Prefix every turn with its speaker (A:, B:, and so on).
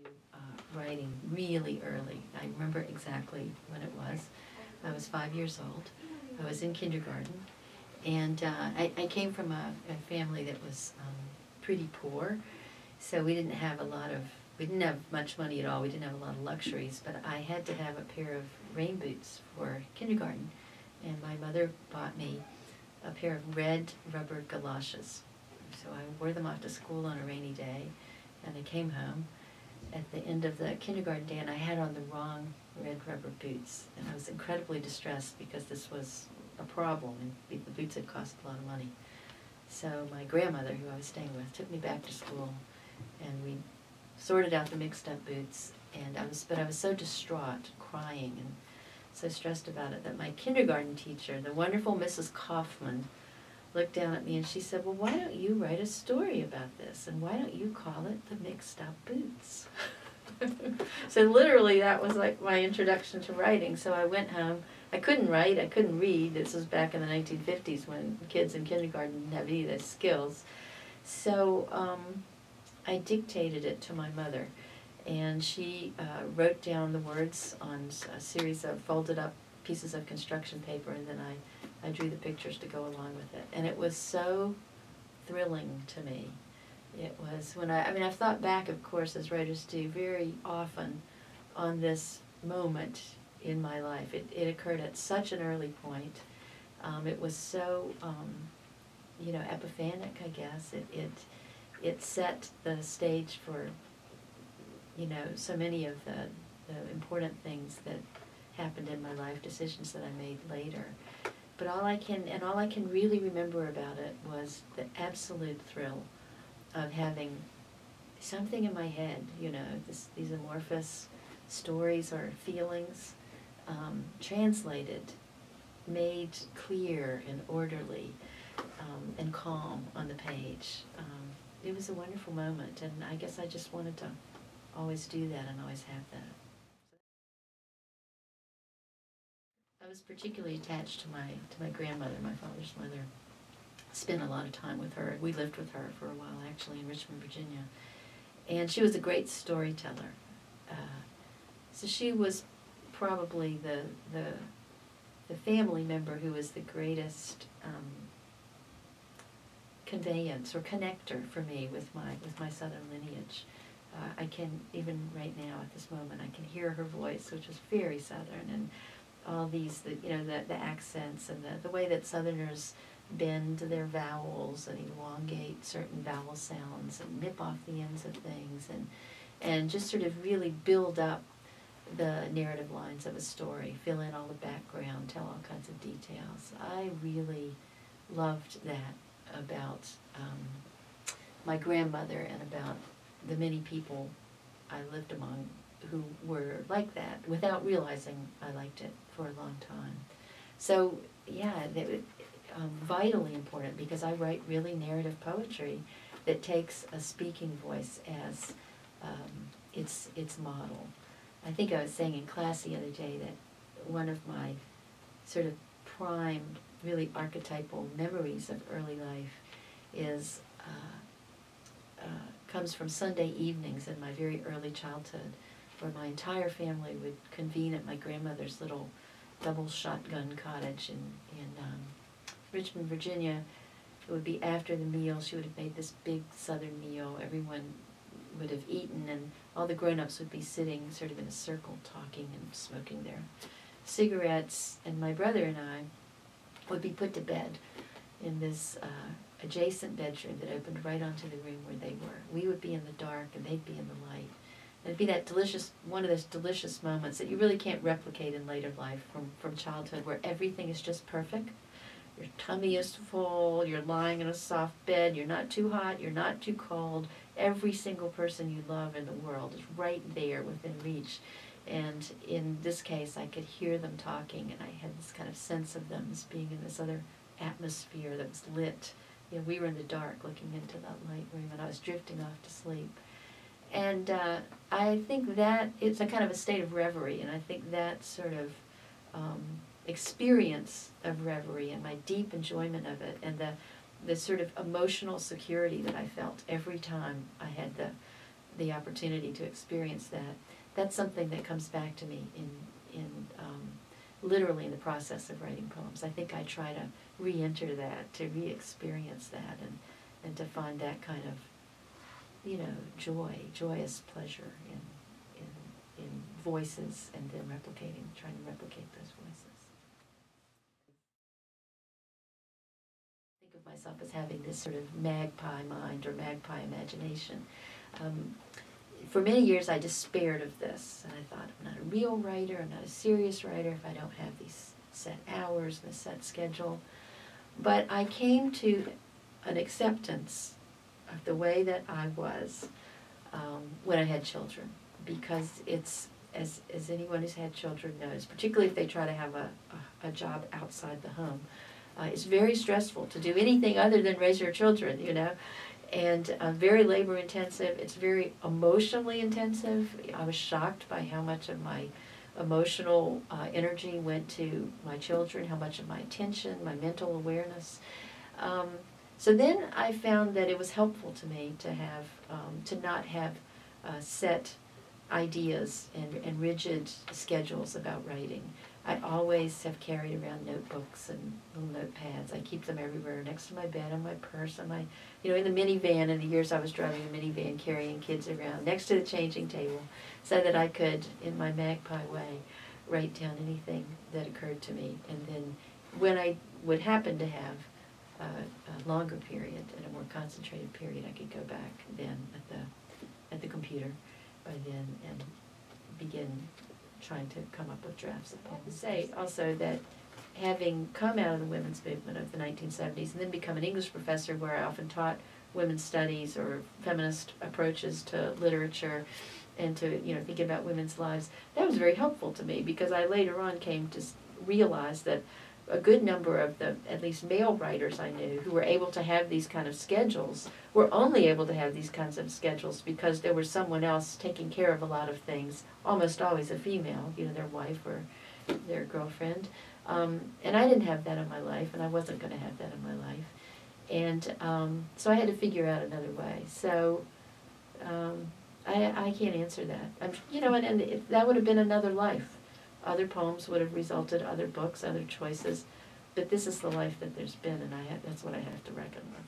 A: to writing really early. I remember exactly when it was. I was 5 years old. I was in kindergarten, and I came from a family that was pretty poor, so we didn't have we didn't have much money at all. We didn't have a lot of luxuries, but I had to have a pair of rain boots for kindergarten, and my mother bought me a pair of red rubber galoshes. So I wore them off to school on a rainy day, and I came home at the end of the kindergarten day, and I had on the wrong red rubber boots, and I was incredibly distressed because this was a problem, and the boots had cost a lot of money. So my grandmother, who I was staying with, took me back to school, and we sorted out the mixed up boots, and I was so distraught, crying, and so stressed about it that my kindergarten teacher, the wonderful Mrs. Kaufman, looked down at me and she said, "Well, why don't you write a story about this, and why don't you call it The Mixed Up Boots?" So literally that was like my introduction to writing. So I went home. I couldn't write, I couldn't read. This was back in the 1950s when kids in kindergarten didn't have any of those skills. So I dictated it to my mother, and she wrote down the words on a series of folded up pieces of construction paper, and then I drew the pictures to go along with it. And it was so thrilling to me. It was when I've thought back, of course, as writers do, very often on this moment in my life. It occurred at such an early point. It was so, epiphanic, I guess. It set the stage for, so many of the important things that happened in my life, decisions that I made later. But all I can really remember about it was the absolute thrill of having something in my head, these amorphous stories or feelings, translated, made clear and orderly, and calm on the page. It was a wonderful moment, and I guess I just wanted to always do that and always have that. I was particularly attached to my grandmother, my father's mother. Spent a lot of time with her. We lived with her for a while, actually, in Richmond, Virginia. And she was a great storyteller. So she was probably the family member who was the greatest conveyance or connector for me with my Southern lineage. I can, even right now at this moment, I can hear her voice, which was very Southern, and all these, the accents and the way that Southerners bend their vowels and elongate certain vowel sounds and nip off the ends of things, and just sort of really build up the narrative lines of a story, fill in all the background, tell all kinds of details. I really loved that about my grandmother and about the many people I lived among who were like that without realizing I liked it for a long time. So yeah, vitally important, because I write really narrative poetry that takes a speaking voice as its model. I think I was saying in class the other day that one of my sort of prime, really archetypal memories of early life is comes from Sunday evenings in my very early childhood, where my entire family would convene at my grandmother's little double shotgun cottage in Richmond, Virginia. It would be after the meal. She would have made this big Southern meal. Everyone would have eaten, and all the grown-ups would be sitting sort of in a circle talking and smoking their cigarettes, and my brother and I would be put to bed in this adjacent bedroom that opened right onto the room where they were. We would be in the dark and they'd be in the light. And it'd be that one of those delicious moments that you really can't replicate in later life from childhood, where everything is just perfect. Your tummy is full, you're lying in a soft bed, you're not too hot, you're not too cold. Every single person you love in the world is right there within reach. And in this case, I could hear them talking, and I had this kind of sense of them as being in this other atmosphere that was lit. We were in the dark looking into that light room, and I was drifting off to sleep. And I think that it's a kind of a state of reverie, and I think that sort of experience of reverie and my deep enjoyment of it, and the sort of emotional security that I felt every time I had the opportunity to experience that, that's something that comes back to me in literally in the process of writing poems. I think I try to re-enter that, to re-experience that, and to find that kind of, you know, joyous pleasure in voices, and then trying to replicate those voices. I think of myself as having this sort of magpie mind or magpie imagination. For many years I despaired of this, and I thought, I'm not a real writer, I'm not a serious writer if I don't have these set hours and a set schedule. But I came to an acceptance of the way that I was when I had children, because it's, as anyone who's had children knows, particularly if they try to have a job outside the home, it's very stressful to do anything other than raise your children, you know. And very labor intensive. It's very emotionally intensive. I was shocked by how much of my emotional energy went to my children, how much of my attention, my mental awareness. So then I found that it was helpful to me to have, to not have set ideas and rigid schedules about writing. I always have carried around notebooks and little notepads. I keep them everywhere, next to my bed, on my purse, on my, you know, in the minivan, in the years I was driving a minivan, carrying kids around, next to the changing table, so that I could, in my magpie way, write down anything that occurred to me. And then when I would happen to have a longer period and a more concentrated period, I could go back then at the computer by then and begin trying to come up with drafts of poems. Say also that having come out of the women's movement of the 1970s and then become an English professor where I often taught women's studies or feminist approaches to literature and to, you know, thinking about women's lives, that was very helpful to me, because I later on came to realize that a good number of the, at least male writers I knew, who were able to have these kind of schedules, were only able to have these kinds of schedules because there was someone else taking care of a lot of things, almost always a female, you know, their wife or their girlfriend. And I didn't have that in my life, and I wasn't going to have that in my life. And so I had to figure out another way. So I can't answer that. You know, and that would have been another life. Other poems would have resulted, other books, other choices, but this is the life that there's been, and that's what I have to reckon with.